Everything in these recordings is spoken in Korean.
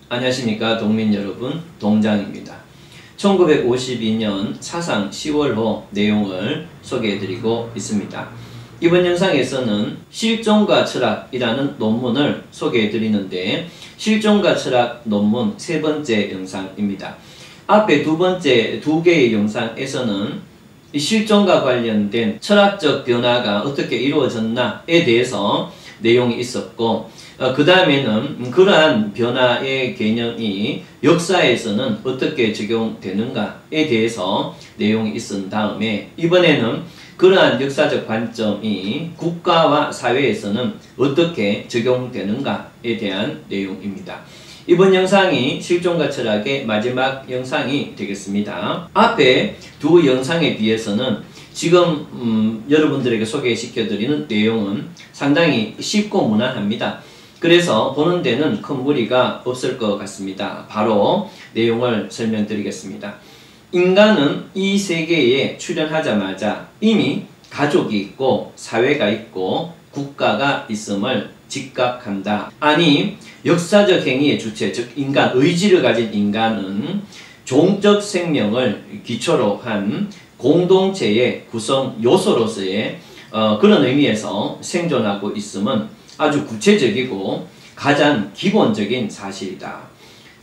안녕하십니까 동민 여러분, 동장입니다. 1952년 사상 10월호 내용을 소개해드리고 있습니다. 이번 영상에서는 실존과 철학이라는 논문을 소개해드리는데, 실존과 철학 논문 세 번째 영상입니다. 앞에 두 개의 영상에서는 이 실존과 관련된 철학적 변화가 어떻게 이루어졌나에 대해서 내용이 있었고, 그 다음에는 그러한 변화의 개념이 역사에서는 어떻게 적용되는가에 대해서 내용이 있은 다음에, 이번에는 그러한 역사적 관점이 국가와 사회에서는 어떻게 적용되는가에 대한 내용입니다. 이번 영상이 실존과 철학의 마지막 영상이 되겠습니다. 앞에 두 영상에 비해서는 지금 여러분들에게 소개시켜드리는 내용은 상당히 쉽고 무난합니다. 그래서 보는 데는 큰 무리가 없을 것 같습니다. 바로 내용을 설명드리겠습니다. 인간은 이 세계에 출현하자마자 이미 가족이 있고 사회가 있고 국가가 있음을 직각한다. 아니, 역사적 행위의 주체, 즉 인간, 의지를 가진 인간은 종적 생명을 기초로 한 공동체의 구성 요소로서의 그런 의미에서 생존하고 있음은 아주 구체적이고 가장 기본적인 사실이다.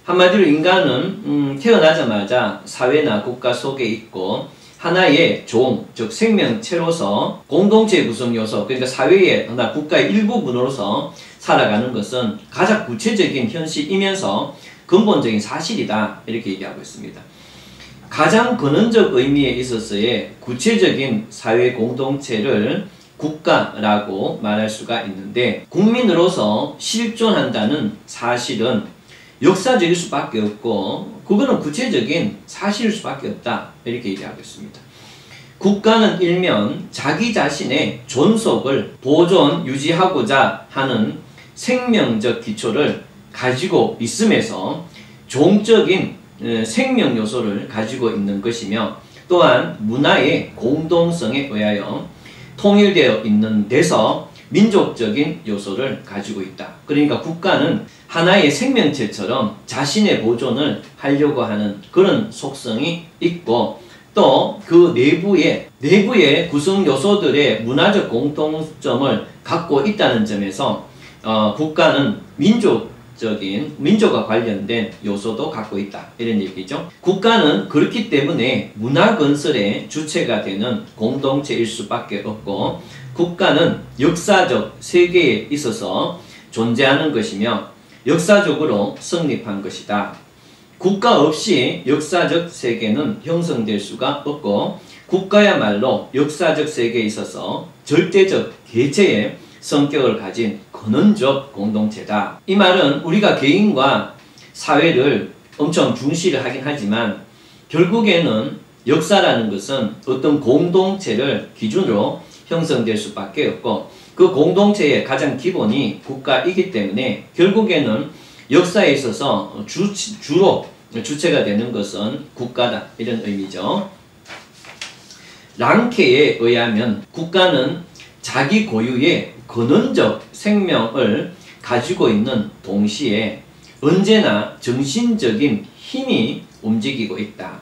한마디로 인간은 태어나자마자 사회나 국가 속에 있고 하나의 종, 즉 생명체로서 공동체의 구성 요소, 그러니까 사회나 국가의 일부분으로서 살아가는 것은 가장 구체적인 현실이면서 근본적인 사실이다. 이렇게 얘기하고 있습니다. 가장 근원적 의미에 있어서의 구체적인 사회 공동체를 국가라고 말할 수가 있는데, 국민으로서 실존한다는 사실은 역사적일 수밖에 없고 그거는 구체적인 사실일 수밖에 없다. 이렇게 얘기하고 있습니다. 국가는 일면 자기 자신의 존속을 보존, 유지하고자 하는 생명적 기초를 가지고 있음에서 종적인 생명 요소를 가지고 있는 것이며, 또한 문화의 공동성에 의하여 통일되어 있는 데서 민족적인 요소를 가지고 있다. 그러니까 국가는 하나의 생명체처럼 자신의 보존을 하려고 하는 그런 속성이 있고, 또 그 내부의 구성 요소들의 문화적 공통점을 갖고 있다는 점에서 국가는 민족과 관련된 요소도 갖고 있다. 이런 얘기죠. 국가는 그렇기 때문에 문화 건설의 주체가 되는 공동체일 수밖에 없고, 국가는 역사적 세계에 있어서 존재하는 것이며 역사적으로 성립한 것이다. 국가 없이 역사적 세계는 형성될 수가 없고, 국가야말로 역사적 세계에 있어서 절대적 개체의 성격을 가진 근원적 공동체다. 이 말은 우리가 개인과 사회를 엄청 중시를 하긴 하지만, 결국에는 역사라는 것은 어떤 공동체를 기준으로 형성될 수밖에 없고, 그 공동체의 가장 기본이 국가이기 때문에 결국에는 역사에 있어서 주로 주체가 되는 것은 국가다. 이런 의미죠. 랑케에 의하면 국가는 자기 고유의 근원적 생명을 가지고 있는 동시에 언제나 정신적인 힘이 움직이고 있다.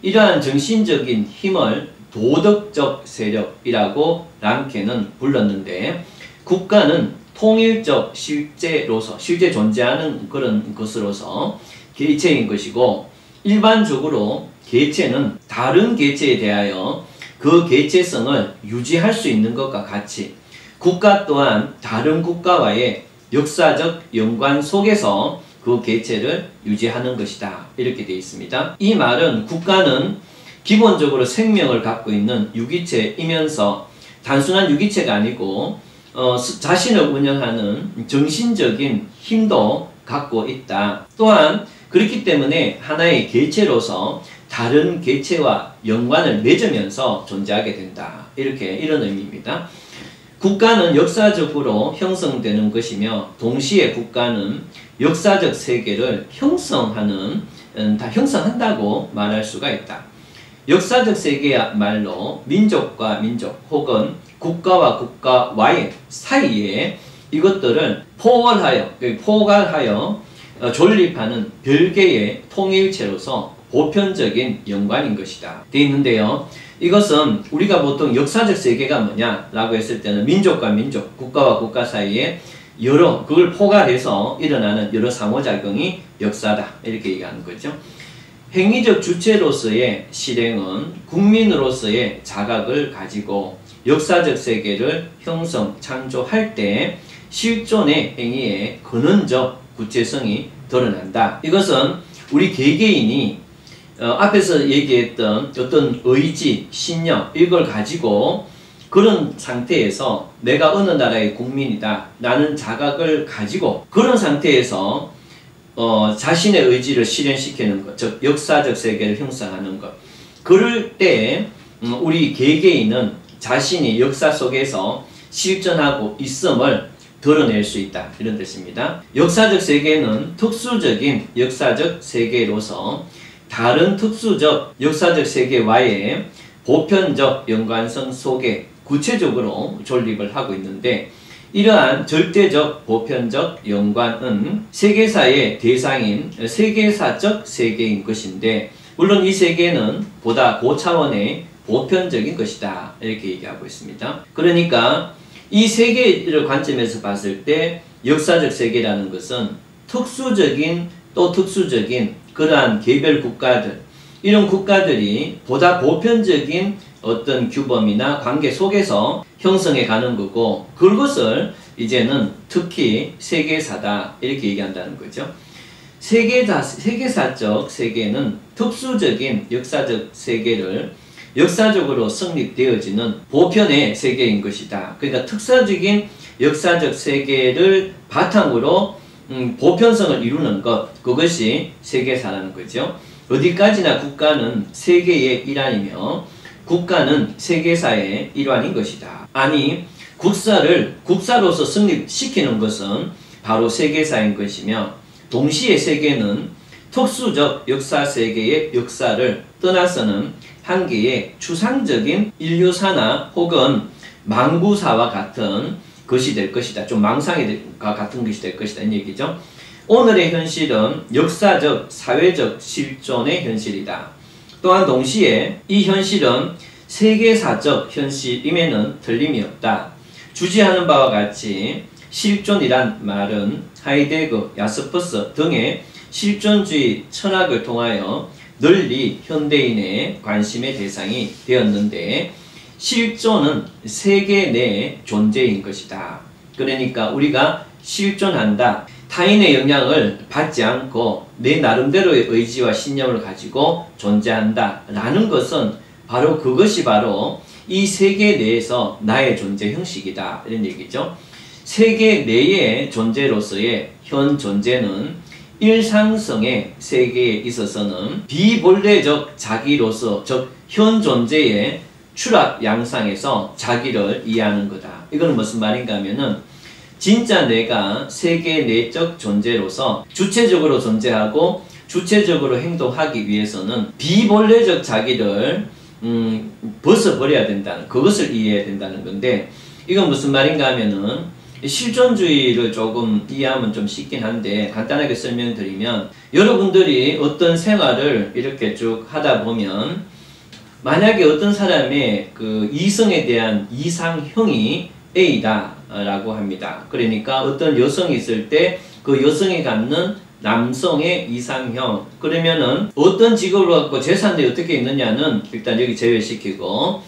이러한 정신적인 힘을 도덕적 세력이라고 랑케는 불렀는데, 국가는 통일적 실제로서, 실제 존재하는 그런 것으로서 개체인 것이고, 일반적으로 개체는 다른 개체에 대하여 그 개체성을 유지할 수 있는 것과 같이 국가 또한 다른 국가와의 역사적 연관 속에서 그 개체를 유지하는 것이다. 이렇게 되어 있습니다. 이 말은 국가는 기본적으로 생명을 갖고 있는 유기체이면서 단순한 유기체가 아니고 자신을 운영하는 정신적인 힘도 갖고 있다. 또한 그렇기 때문에 하나의 개체로서 다른 개체와 연관을 맺으면서 존재하게 된다. 이런 의미입니다. 국가는 역사적으로 형성되는 것이며, 동시에 국가는 역사적 세계를 형성한다고 말할 수가 있다. 역사적 세계야말로 민족과 민족 혹은 국가와 국가와의 사이에 이것들을 포괄하여 존립하는 별개의 통일체로서 보편적인 연관인 것이다 되어 있는데요. 이것은 우리가 보통 역사적 세계가 뭐냐라고 했을 때는 민족과 민족, 국가와 국가 사이에 그걸 포괄해서 일어나는 여러 상호작용이 역사다 이렇게 얘기하는 거죠. 행위적 주체로서의 실행은 국민으로서의 자각을 가지고 역사적 세계를 형성, 창조할 때 실존의 행위의 근원적 구체성이 드러난다. 이것은 우리 개개인이 앞에서 얘기했던 어떤 의지, 신념 이걸 가지고 그런 상태에서 내가 어느 나라의 국민이다 라는 자각을 가지고 그런 상태에서 자신의 의지를 실현시키는 것, 즉 역사적 세계를 형성하는 것. 그럴 때 우리 개개인은 자신이 역사 속에서 실존하고 있음을 드러낼 수 있다 이런 뜻입니다. 역사적 세계는 특수적인 역사적 세계로서 다른 특수적 역사적 세계와의 보편적 연관성 속에 구체적으로 존립을 하고 있는데 이러한 절대적 보편적 연관은 세계사의 대상인 세계사적 세계인 것인데 물론 이 세계는 보다 고차원의 보편적인 것이다 이렇게 얘기하고 있습니다. 그러니까 이 세계를 관점에서 봤을 때 역사적 세계라는 것은 특수적인 또 특수적인 그러한 개별 국가들 이런 국가들이 보다 보편적인 어떤 규범이나 관계 속에서 형성해 가는 거고 그것을 이제는 특히 세계사다 이렇게 얘기한다는 거죠. 세계사적 세계는 특수적인 역사적 세계를 역사적으로 성립되어지는 보편의 세계인 것이다. 그러니까 특사적인 역사적 세계를 바탕으로 보편성을 이루는 것, 그것이 세계사라는 거죠. 어디까지나 국가는 세계의 일환이며 국가는 세계사의 일환인 것이다. 아니, 국사로서 성립시키는 것은 바로 세계사인 것이며 동시에 세계는 특수적 역사 세계의 역사를 떠나서는 한 개의 추상적인 인류사나 혹은 망구사와 같은 것이 될 것이다. 좀 망상과 같은 것이 될 것이다. 이 얘기죠. 오늘의 현실은 역사적, 사회적 실존의 현실이다. 또한 동시에 이 현실은 세계사적 현실임에는 틀림이 없다. 주지하는 바와 같이 실존이란 말은 하이데거, 야스퍼스 등의 실존주의 철학을 통하여 널리 현대인의 관심의 대상이 되었는데 실존은 세계 내의 존재인 것이다. 그러니까 우리가 실존한다. 타인의 영향을 받지 않고 내 나름대로의 의지와 신념을 가지고 존재한다 라는 것은 바로 그것이 바로 이 세계 내에서 나의 존재 형식이다 이런 얘기죠. 세계 내의 존재로서의 현 존재는 일상성의 세계에 있어서는 비본래적 자기로서 즉 현 존재의 추락 양상에서 자기를 이해하는 거다. 이거는 무슨 말인가 하면은 진짜 내가 세계 내적 존재로서 주체적으로 존재하고 주체적으로 행동하기 위해서는 비본래적 자기를 벗어버려야 된다는 그것을 이해해야 된다는 건데 이건 무슨 말인가 하면은 실존주의를 조금 이해하면 좀 쉽긴 한데 간단하게 설명드리면 여러분들이 어떤 생활을 이렇게 쭉 하다 보면 만약에 어떤 사람의 그 이성에 대한 이상형이 A다 라고 합니다. 그러니까 어떤 여성이 있을 때 그 여성이 갖는 남성의 이상형 그러면은 어떤 직업을 갖고 재산이 어떻게 있느냐는 일단 여기 제외시키고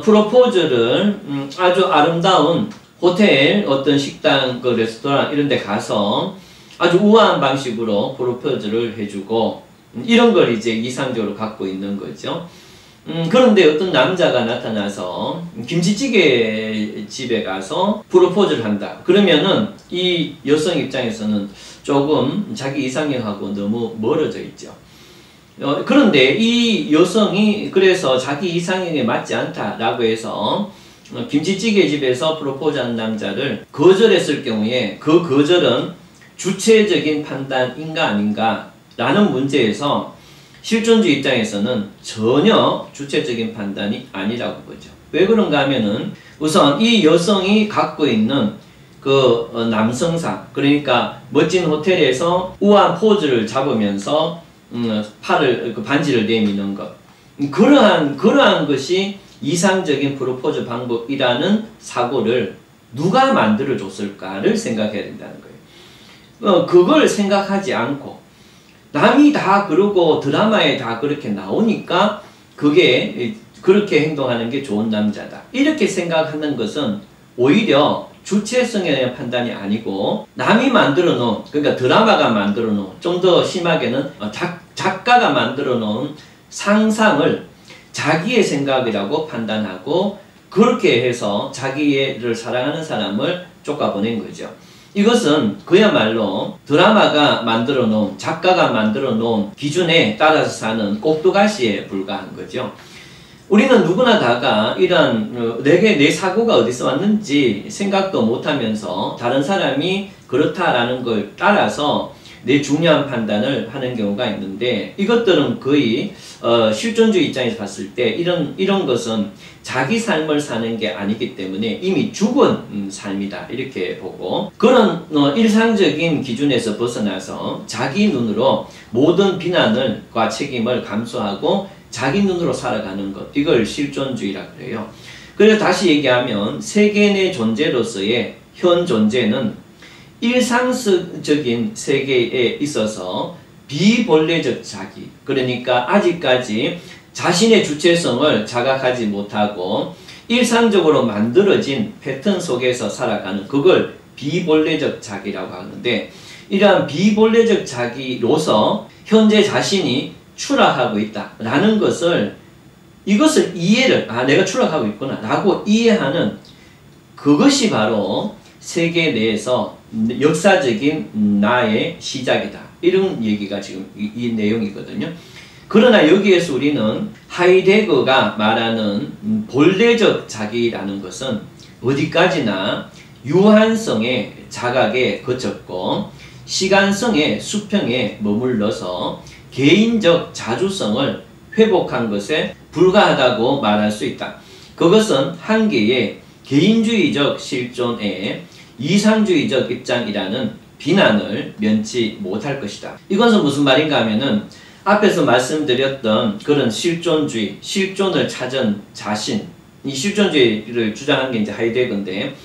프로포즈를 아주 아름다운 호텔, 어떤 식당, 그 레스토랑 이런 데 가서 아주 우아한 방식으로 프로포즈를 해주고 이런 걸 이제 이상적으로 갖고 있는 거죠. 그런데 어떤 남자가 나타나서 김치찌개 집에 가서 프로포즈를 한다. 그러면은 이 여성 입장에서는 조금 자기 이상형하고 너무 멀어져 있죠. 그런데 이 여성이 그래서 자기 이상형에 맞지 않다라고 해서 김치찌개 집에서 프로포즈한 남자를 거절했을 경우에 그 거절은 주체적인 판단인가 아닌가 라는 문제에서 실존주의 입장에서는 전혀 주체적인 판단이 아니라고 보죠. 왜 그런가 하면은 우선 이 여성이 갖고 있는 남성상, 그러니까 멋진 호텔에서 우아한 포즈를 잡으면서 팔을 반지를 내미는 것, 그러한 것이 이상적인 프로포즈 방법이라는 사고를 누가 만들어 줬을까를 생각해야 된다는 거예요. 그걸 생각하지 않고 남이 다 그러고 드라마에 다 그렇게 나오니까 그게 그렇게 행동하는 게 좋은 남자다, 이렇게 생각하는 것은 오히려 주체성에 대한 판단이 아니고 남이 만들어 놓은, 그러니까 드라마가 만들어 놓은, 좀 더 심하게는 작가가 만들어 놓은 상상을 자기의 생각이라고 판단하고 그렇게 해서 자기를 사랑하는 사람을 쫓아보낸 거죠. 이것은 그야말로 드라마가 만들어 놓은, 작가가 만들어 놓은 기준에 따라서 사는 꼭두가시에 불과한 거죠. 우리는 누구나 다가 이런 내 사고가 어디서 왔는지 생각도 못하면서 다른 사람이 그렇다라는 걸 따라서 내 중요한 판단을 하는 경우가 있는데, 이것들은 거의 실존주의 입장에서 봤을 때 이런 것은 자기 삶을 사는 게 아니기 때문에 이미 죽은 삶이다, 이렇게 보고, 그런 일상적인 기준에서 벗어나서 자기 눈으로 모든 비난과 책임을 감수하고 자기 눈으로 살아가는 것, 이걸 실존주의라 그래요. 그래서 다시 얘기하면 세계 내 존재로서의 현 존재는 일상적인 세계에 있어서 비본래적 자기, 그러니까 아직까지 자신의 주체성을 자각하지 못하고 일상적으로 만들어진 패턴 속에서 살아가는, 그걸 비본래적 자기라고 하는데, 이러한 비본래적 자기로서 현재 자신이 추락하고 있다라는 것을, 이것을 이해를, 내가 추락하고 있구나 라고 이해하는 그것이 바로 세계 내에서 역사적인 나의 시작이다, 이런 얘기가 지금 이 내용이거든요. 그러나 여기에서 우리는 하이데거가 말하는 본래적 자기라는 것은 어디까지나 유한성의 자각에 그쳤고 시간성의 수평에 머물러서 개인적 자주성을 회복한 것에 불과하다고 말할 수 있다. 그것은 한계의 개인주의적 실존에 이상주의적 입장이라는 비난을 면치 못할 것이다. 이것은 무슨 말인가 하면은 앞에서 말씀드렸던 그런 실존주의, 실존을 찾은 자신, 이 실존주의를 주장한 게 이제 하이데거인데,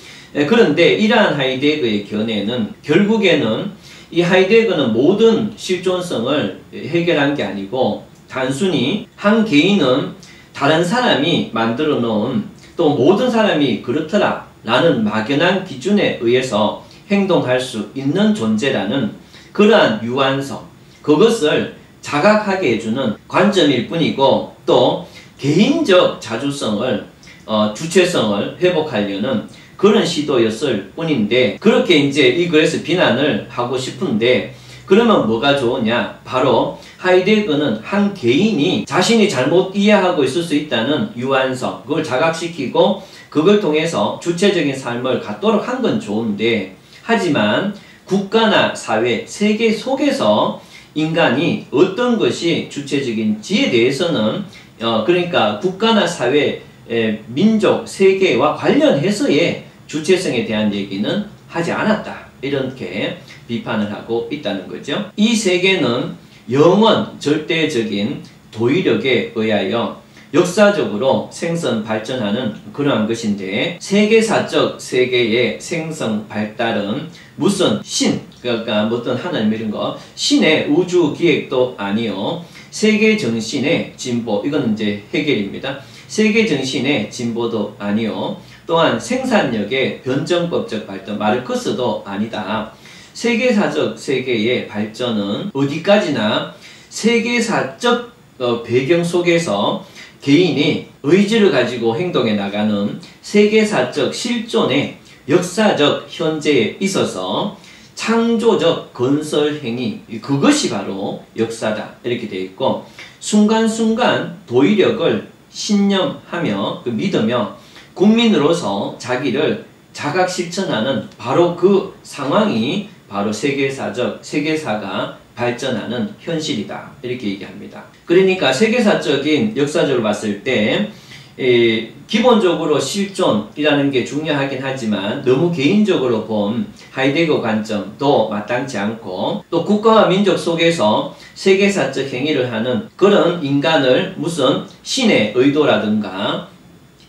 그런데 이러한 하이데거의 견해는 결국에는 이 하이데거는 모든 실존성을 해결한 게 아니고 단순히 한 개인은 다른 사람이 만들어 놓은, 또 모든 사람이 그렇더라 라는 막연한 기준에 의해서 행동할 수 있는 존재라는 그러한 유한성, 그것을 자각하게 해주는 관점일 뿐이고, 또 개인적 자주성을 주체성을 회복하려는 그런 시도였을 뿐인데, 그렇게 이제 이 글에서 비난을 하고 싶은데, 그러면 뭐가 좋으냐? 바로 하이데거는 한 개인이 자신이 잘못 이해하고 있을 수 있다는 유한성, 그걸 자각시키고 그걸 통해서 주체적인 삶을 갖도록 한 건 좋은데, 하지만 국가나 사회, 세계 속에서 인간이 어떤 것이 주체적인지에 대해서는 그러니까 국가나 사회, 민족, 세계와 관련해서의 주체성에 대한 얘기는 하지 않았다, 이렇게 비판을 하고 있다는 거죠. 이 세계는 영원 절대적인 도의력에 의하여 역사적으로 생성 발전하는 그러한 것인데, 세계사적 세계의 생성 발달은 무슨 그러니까 어떤 하나님 이런 거 신의 우주 기획도 아니요 세계 정신의 진보, 이건 이제 해결입니다. 세계 정신의 진보도 아니요 또한 생산력의 변정법적 발전, 마르크스도 아니다. 세계사적 세계의 발전은 어디까지나 세계사적 배경 속에서 개인이 의지를 가지고 행동해 나가는 세계사적 실존의 역사적 현재에 있어서 창조적 건설 행위, 그것이 바로 역사다, 이렇게 되어 있고, 순간순간 도의력을 신념하며 믿으며 국민으로서 자기를 자각 실천하는 바로 그 상황이 바로 세계사가 발전하는 현실이다, 이렇게 얘기합니다. 그러니까 세계사적인 역사적으로 봤을 때 기본적으로 실존이라는 게 중요하긴 하지만 너무 개인적으로 본 하이데거 관점도 마땅치 않고 또 국가와 민족 속에서 세계사적 행위를 하는 그런 인간을 무슨 신의 의도라든가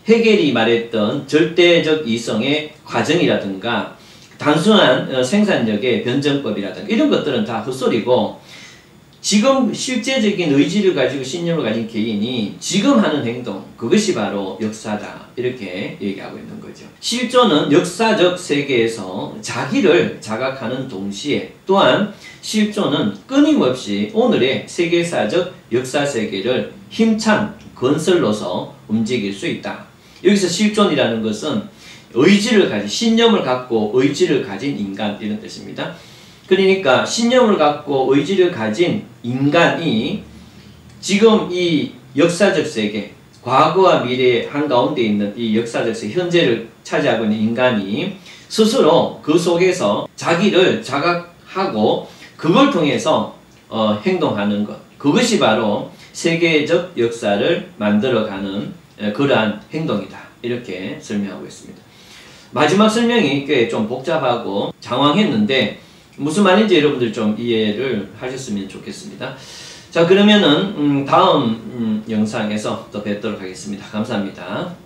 헤겔이 말했던 절대적 이성의 과정이라든가 단순한 생산력의 변정법이라든가 이런 것들은 다 헛소리고 지금 실제적인 의지를 가지고 신념을 가진 개인이 지금 하는 행동 그것이 바로 역사다 이렇게 얘기하고 있는 거죠. 실존은 역사적 세계에서 자기를 자각하는 동시에 또한 실존은 끊임없이 오늘의 세계사적 역사 세계를 힘찬 건설로서 움직일 수 있다. 여기서 실존이라는 것은 의지를 가진 신념을 갖고 의지를 가진 인간 이런 뜻입니다. 그러니까 신념을 갖고 의지를 가진 인간이 지금 이 역사적 세계, 과거와 미래의 한가운데 있는 이 역사적 세계, 현재를 차지하고 있는 인간이 스스로 그 속에서 자기를 자각하고 그걸 통해서 행동하는 것. 그것이 바로 세계적 역사를 만들어가는 그러한 행동이다. 이렇게 설명하고 있습니다. 마지막 설명이 꽤 좀 복잡하고 장황했는데 무슨 말인지 여러분들 좀 이해를 하셨으면 좋겠습니다. 자, 그러면은 다음 영상에서 또 뵙도록 하겠습니다. 감사합니다.